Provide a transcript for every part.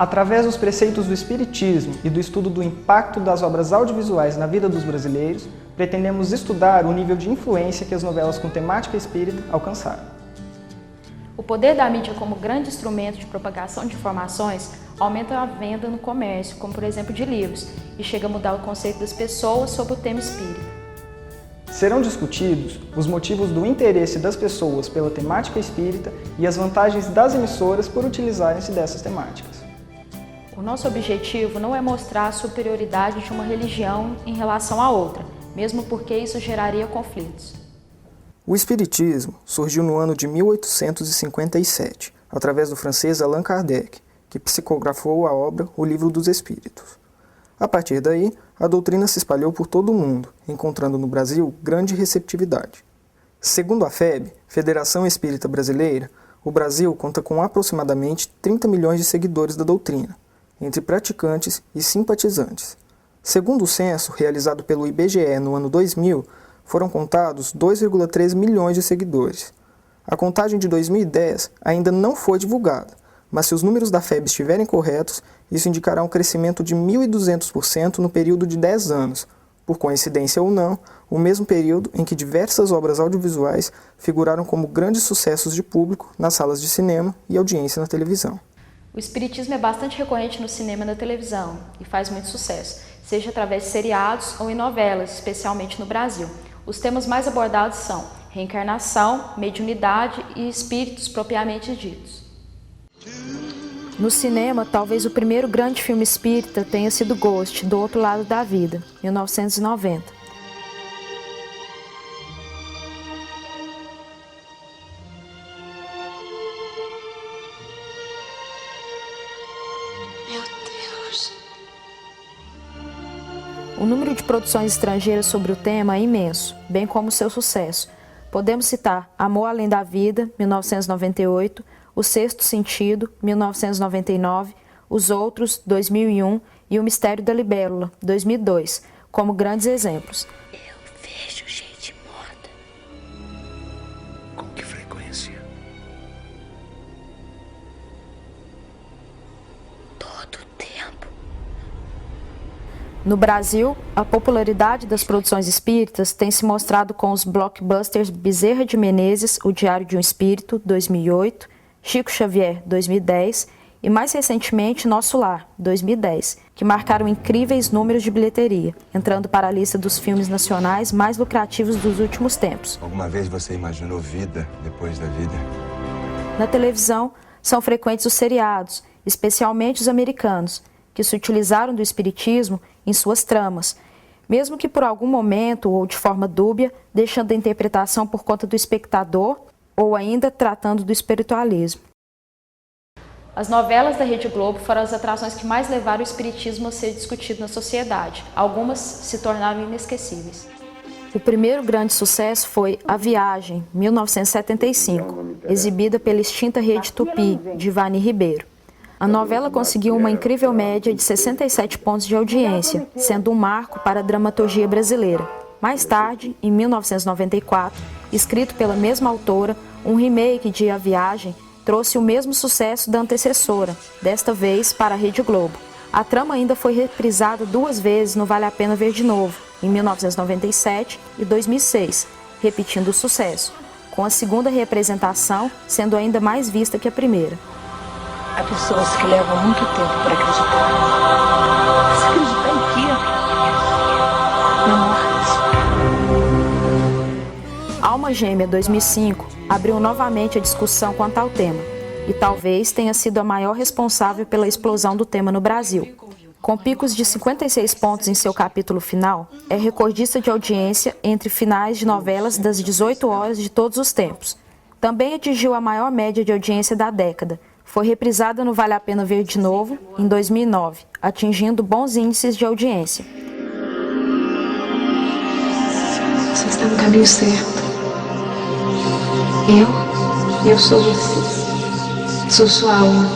Através dos preceitos do Espiritismo e do estudo do impacto das obras audiovisuais na vida dos brasileiros, pretendemos estudar o nível de influência que as novelas com temática espírita alcançaram. O poder da mídia como grande instrumento de propagação de informações aumenta a venda no comércio, como por exemplo de livros, e chega a mudar o conceito das pessoas sobre o tema espírita. Serão discutidos os motivos do interesse das pessoas pela temática espírita e as vantagens das emissoras por utilizarem-se dessas temáticas. O nosso objetivo não é mostrar a superioridade de uma religião em relação à outra, mesmo porque isso geraria conflitos. O Espiritismo surgiu no ano de 1857, através do francês Allan Kardec, que psicografou a obra O Livro dos Espíritos. A partir daí, a doutrina se espalhou por todo o mundo, encontrando no Brasil grande receptividade. Segundo a FEB, Federação Espírita Brasileira, o Brasil conta com aproximadamente 30 milhões de seguidores da doutrina, entre praticantes e simpatizantes. Segundo o censo realizado pelo IBGE no ano 2000, foram contados 2,3 milhões de seguidores. A contagem de 2010 ainda não foi divulgada, mas se os números da FEB estiverem corretos, isso indicará um crescimento de 1.200% no período de 10 anos, por coincidência ou não, o mesmo período em que diversas obras audiovisuais figuraram como grandes sucessos de público nas salas de cinema e audiência na televisão. O espiritismo é bastante recorrente no cinema e na televisão e faz muito sucesso, seja através de seriados ou em novelas, especialmente no Brasil. Os temas mais abordados são reencarnação, mediunidade e espíritos propriamente ditos. No cinema, talvez o primeiro grande filme espírita tenha sido Ghost, Do Outro Lado da Vida, 1990. Meu Deus. O número de produções estrangeiras sobre o tema é imenso, bem como seu sucesso. Podemos citar Amor Além da Vida, 1998, O Sexto Sentido, 1999, Os Outros, 2001 e O Mistério da Libélula, 2002, como grandes exemplos. Eu vejo gente morta. Com que frequência? Todo o tempo. No Brasil, a popularidade das produções espíritas tem se mostrado com os blockbusters Bezerra de Menezes, O Diário de um Espírito, 2008, Chico Xavier, 2010 e mais recentemente Nosso Lar, 2010, que marcaram incríveis números de bilheteria, entrando para a lista dos filmes nacionais mais lucrativos dos últimos tempos. Alguma vez você imaginou vida depois da vida? Na televisão, são frequentes os seriados, especialmente os americanos, que se utilizaram do espiritismo em suas tramas, mesmo que por algum momento ou de forma dúbia, deixando a interpretação por conta do espectador ou ainda tratando do espiritualismo. As novelas da Rede Globo foram as atrações que mais levaram o espiritismo a ser discutido na sociedade. Algumas se tornaram inesquecíveis. O primeiro grande sucesso foi A Viagem, 1975, exibida pela extinta Rede Tupi, de Ivani Ribeiro. A novela conseguiu uma incrível média de 67 pontos de audiência, sendo um marco para a dramaturgia brasileira. Mais tarde, em 1994, escrito pela mesma autora, um remake de A Viagem trouxe o mesmo sucesso da antecessora, desta vez para a Rede Globo. A trama ainda foi reprisada 2 vezes no Vale a Pena Ver de Novo, em 1997 e 2006, repetindo o sucesso, com a segunda representação sendo ainda mais vista que a primeira. Há pessoas que levam muito tempo para acreditar. Mas acreditar em quê? Na morte. Alma Gêmea 2005 abriu novamente a discussão quanto ao tema, e talvez tenha sido a maior responsável pela explosão do tema no Brasil. Com picos de 56 pontos em seu capítulo final, é recordista de audiência entre finais de novelas das 18 horas de todos os tempos. Também atingiu a maior média de audiência da década. Foi reprisada no Vale a Pena Ver de Novo, em 2009, atingindo bons índices de audiência. Você está no caminho certo. Eu sou você. Sou sua alma.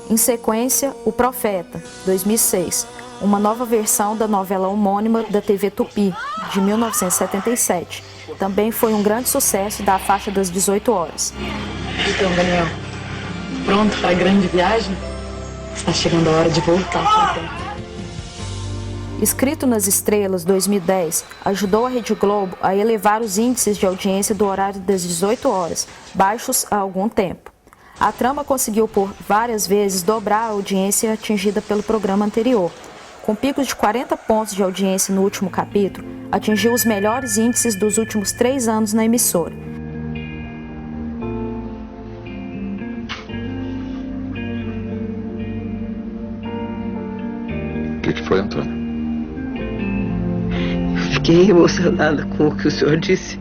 Em sequência, O Profeta, 2006, uma nova versão da novela homônima da TV Tupi, de 1977. Também foi um grande sucesso da faixa das 18 horas. Então, Daniel, pronto para a grande viagem? Está chegando a hora de voltar para a Terra. Escrito nas Estrelas 2010, ajudou a Rede Globo a elevar os índices de audiência do horário das 18 horas, baixos há algum tempo. A trama conseguiu por várias vezes dobrar a audiência atingida pelo programa anterior. Com picos de 40 pontos de audiência no último capítulo, atingiu os melhores índices dos últimos 3 anos na emissora. O que foi, Antônio? Fiquei emocionada com o que o senhor disse.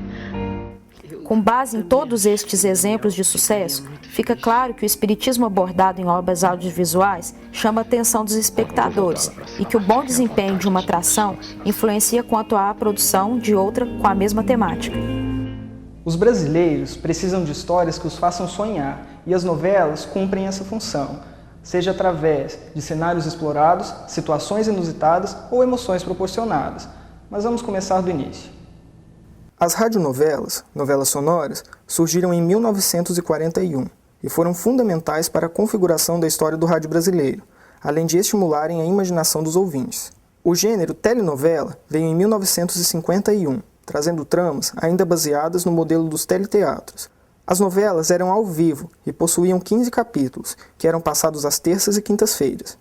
Com base em todos estes exemplos de sucesso, fica claro que o espiritismo abordado em obras audiovisuais chama a atenção dos espectadores e que o bom desempenho de uma atração influencia quanto à produção de outra com a mesma temática. Os brasileiros precisam de histórias que os façam sonhar, e as novelas cumprem essa função, seja através de cenários explorados, situações inusitadas ou emoções proporcionadas. Mas vamos começar do início. As radionovelas, novelas sonoras, surgiram em 1941 e foram fundamentais para a configuração da história do rádio brasileiro, além de estimularem a imaginação dos ouvintes. O gênero telenovela veio em 1951, trazendo tramas ainda baseadas no modelo dos teleteatros. As novelas eram ao vivo e possuíam 15 capítulos, que eram passados às terças e quintas-feiras.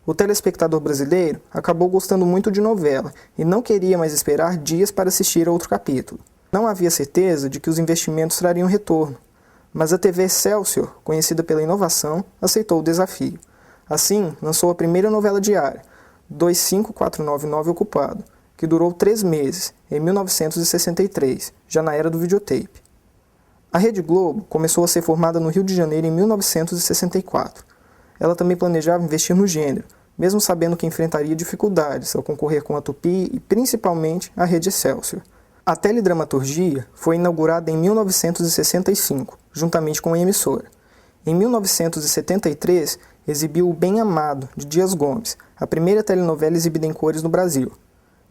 O telespectador brasileiro acabou gostando muito de novela e não queria mais esperar dias para assistir a outro capítulo. Não havia certeza de que os investimentos trariam retorno, mas a TV Excelsior, conhecida pela inovação, aceitou o desafio. Assim, lançou a primeira novela diária, 25499 Ocupado, que durou 3 meses, em 1963, já na era do videotape. A Rede Globo começou a ser formada no Rio de Janeiro em 1964. Ela também planejava investir no gênero, mesmo sabendo que enfrentaria dificuldades ao concorrer com a Tupi e principalmente a Rede Excelsior. A teledramaturgia foi inaugurada em 1965, juntamente com a emissora. Em 1973, exibiu O Bem Amado, de Dias Gomes, a primeira telenovela exibida em cores no Brasil.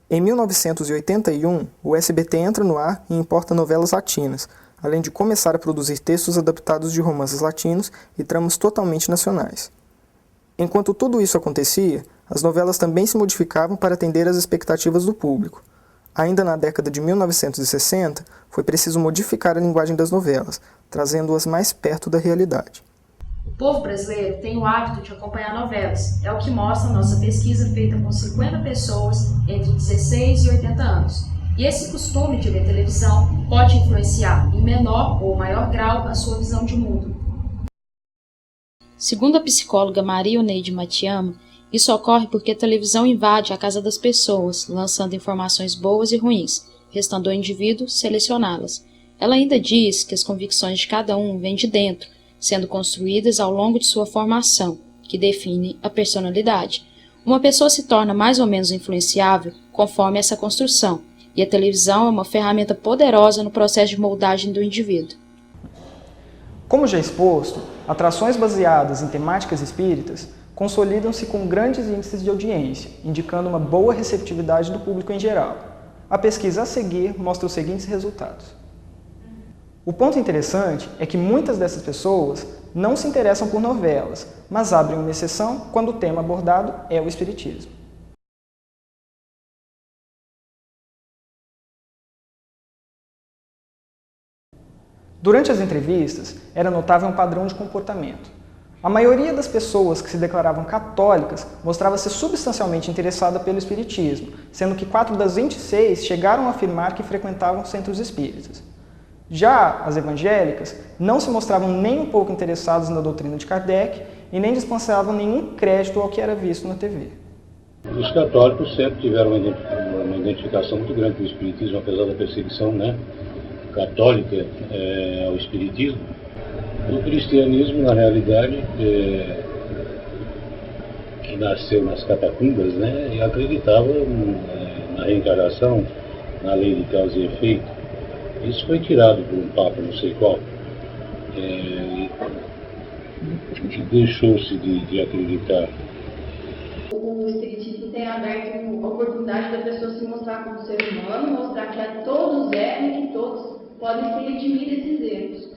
Em 1981, o SBT entra no ar e importa novelas latinas, além de começar a produzir textos adaptados de romances latinos e tramas totalmente nacionais. Enquanto tudo isso acontecia, as novelas também se modificavam para atender às expectativas do público. Ainda na década de 1960, foi preciso modificar a linguagem das novelas, trazendo-as mais perto da realidade. O povo brasileiro tem o hábito de acompanhar novelas. É o que mostra a nossa pesquisa feita com 50 pessoas entre 16 e 80 anos. E esse costume de ver televisão pode influenciar, em menor ou maior grau, a sua visão de mundo. Segundo a psicóloga Maria Oneide Matiyama, isso ocorre porque a televisão invade a casa das pessoas, lançando informações boas e ruins, restando ao indivíduo selecioná-las. Ela ainda diz que as convicções de cada um vêm de dentro, sendo construídas ao longo de sua formação, que define a personalidade. Uma pessoa se torna mais ou menos influenciável conforme essa construção, e a televisão é uma ferramenta poderosa no processo de moldagem do indivíduo. Como já exposto, atrações baseadas em temáticas espíritas consolidam-se com grandes índices de audiência, indicando uma boa receptividade do público em geral. A pesquisa a seguir mostra os seguintes resultados. O ponto interessante é que muitas dessas pessoas não se interessam por novelas, mas abrem uma exceção quando o tema abordado é o espiritismo. Durante as entrevistas, era notável um padrão de comportamento. A maioria das pessoas que se declaravam católicas mostrava-se substancialmente interessada pelo espiritismo, sendo que 4 das 26 chegaram a afirmar que frequentavam centros espíritas. Já as evangélicas não se mostravam nem um pouco interessadas na doutrina de Kardec e nem dispensavam nenhum crédito ao que era visto na TV. Os católicos sempre tiveram uma identificação muito grande com o espiritismo, apesar da perseguição, católica ao espiritismo. O cristianismo, na realidade, que nasceu nas catacumbas, e acreditava na reencarnação, na lei de causa e efeito. Isso foi tirado por um papa, não sei qual, e deixou-se de acreditar. O espiritismo tem aberto a oportunidade da pessoa se mostrar como ser humano, mostrar que todos erram e que todos podem se redimir desses erros.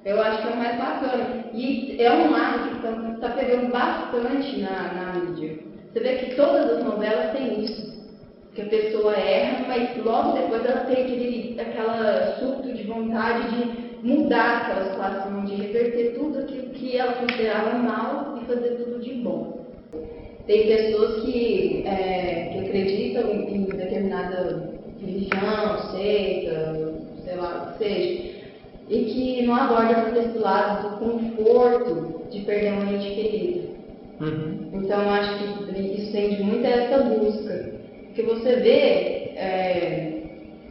Eu acho que é o mais bacana. E é um lado que está pegando bastante na mídia. Você vê que todas as novelas têm isso. Que a pessoa erra, mas logo depois ela tem aquela surto de vontade de mudar aquela situação, de reverter tudo aquilo que ela considerava mal e fazer tudo de bom. Tem pessoas que acreditam em determinada religião, seita, sei lá o que seja, e que não abordam por esse lado do conforto de perder um ente querido. Então eu acho que isso tende muito a essa busca. Que você vê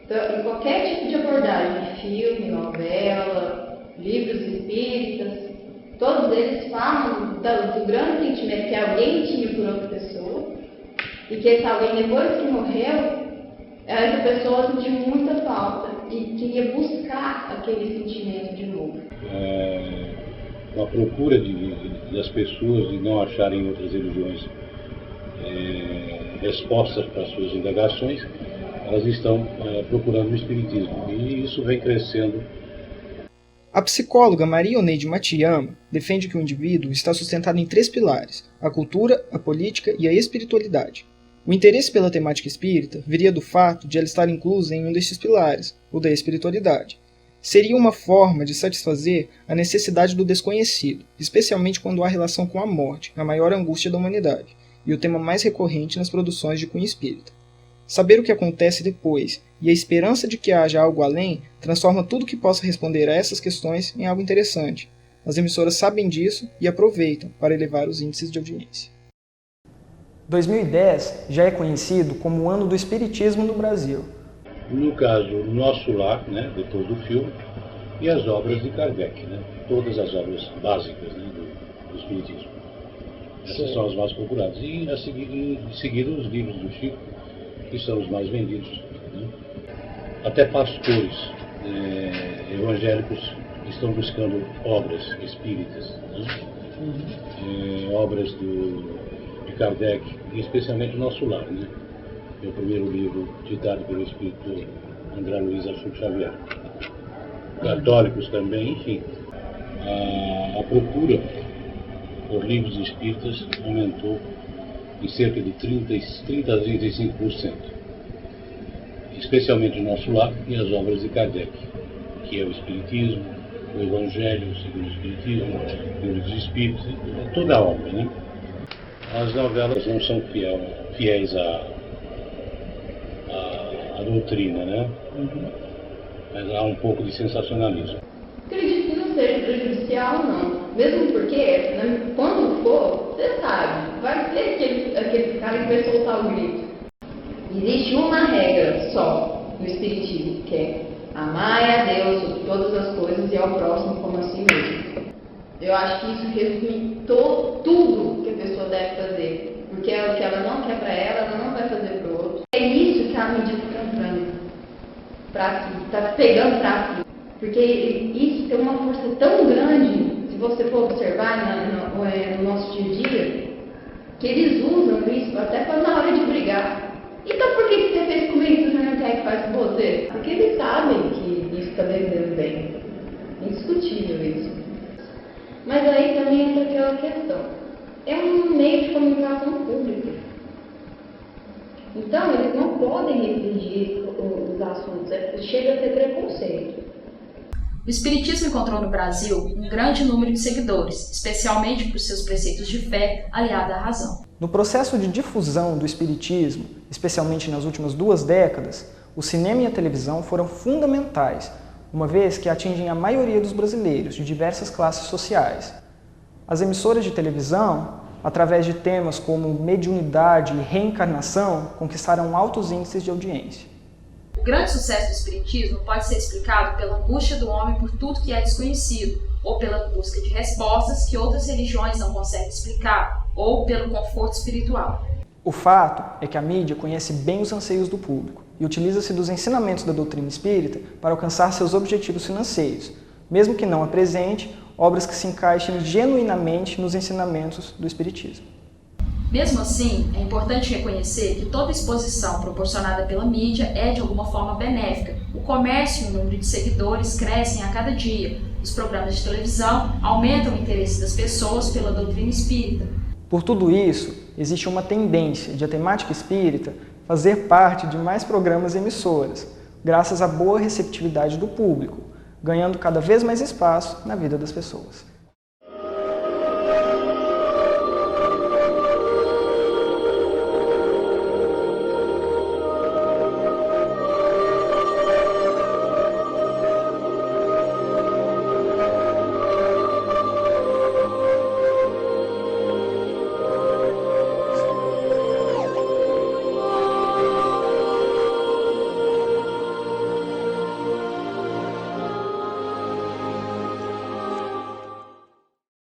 em qualquer tipo de abordagem, filme, novela, livros espíritas, todos eles falam do grande sentimento que alguém tinha por outra pessoa e que esse alguém, depois que morreu, essa pessoa sentiu muita falta e queria buscar aquele sentimento de novo. A procura das pessoas de não acharem em outras religiões respostas para suas indagações, elas estão procurando o Espiritismo, e isso vem crescendo. A psicóloga Maria Oneide Matiyama defende que o indivíduo está sustentado em 3 pilares: a cultura, a política e a espiritualidade. O interesse pela temática espírita viria do fato de ela estar inclusa em um destes pilares, o da espiritualidade. Seria uma forma de satisfazer a necessidade do desconhecido, especialmente quando há relação com a morte, a maior angústia da humanidade, e o tema mais recorrente nas produções de cunho espírita. Saber o que acontece depois e a esperança de que haja algo além transforma tudo que possa responder a essas questões em algo interessante. As emissoras sabem disso e aproveitam para elevar os índices de audiência. 2010 já é conhecido como o ano do espiritismo no Brasil. No caso, Nosso Lar, né, depois do filme, e as obras de Kardec, né, todas as obras básicas, né, do espiritismo. Essas são as mais procuradas. E em seguida os livros do Chico, que são os mais vendidos. Né? Até pastores evangélicos estão buscando obras espíritas, né? Obras de Kardec, e especialmente o Nosso Lar, né? É o primeiro livro ditado pelo escritor André Luiz Arthur Xavier. Católicos também, enfim. A procura por livros espíritas aumentou em cerca de 30 a 35%, especialmente o Nosso Lar e as obras de Kardec, que é o Espiritismo, o Evangelho segundo o Espiritismo, o Livro dos Espíritos, toda a obra, né? As novelas não são fiéis à doutrina, né? Mas há um pouco de sensacionalismo. Acredito que não seja prejudicial, não. Mesmo porque, né, quando for, você sabe, vai ter aquele cara que vai soltar o grito. Existe uma regra só no Espiritismo, que é amar a Deus sobre todas as coisas e ao próximo como a si mesmo. Eu acho que isso resume tudo que a pessoa deve fazer. Porque o que ela não quer para ela não vai fazer para o outro. É isso que a mídia está comprando para si, está pegando para si. Porque isso tem uma força tão grande, se você for observar no nosso dia a dia, que eles usam isso até para na hora de brigar. Então por que você fez comigo se você não quer que faça com você? Porque eles sabem que isso está vendendo bem. É indiscutível isso. Mas aí também entra aquela questão. É um meio de comunicação pública. Então eles não podem restringir os assuntos. Chega a ser preconceito. O Espiritismo encontrou no Brasil um grande número de seguidores, especialmente por seus preceitos de fé aliada à razão. No processo de difusão do Espiritismo, especialmente nas últimas 2 décadas, o cinema e a televisão foram fundamentais, uma vez que atingem a maioria dos brasileiros de diversas classes sociais. As emissoras de televisão, através de temas como mediunidade e reencarnação, conquistaram altos índices de audiência. O grande sucesso do Espiritismo pode ser explicado pela angústia do homem por tudo que é desconhecido, ou pela busca de respostas que outras religiões não conseguem explicar, ou pelo conforto espiritual. O fato é que a mídia conhece bem os anseios do público e utiliza-se dos ensinamentos da doutrina espírita para alcançar seus objetivos financeiros, mesmo que não apresente obras que se encaixem genuinamente nos ensinamentos do Espiritismo. Mesmo assim, é importante reconhecer que toda exposição proporcionada pela mídia é de alguma forma benéfica. O comércio e o número de seguidores crescem a cada dia. Os programas de televisão aumentam o interesse das pessoas pela doutrina espírita. Por tudo isso, existe uma tendência de a temática espírita fazer parte de mais programas e emissoras, graças à boa receptividade do público, ganhando cada vez mais espaço na vida das pessoas.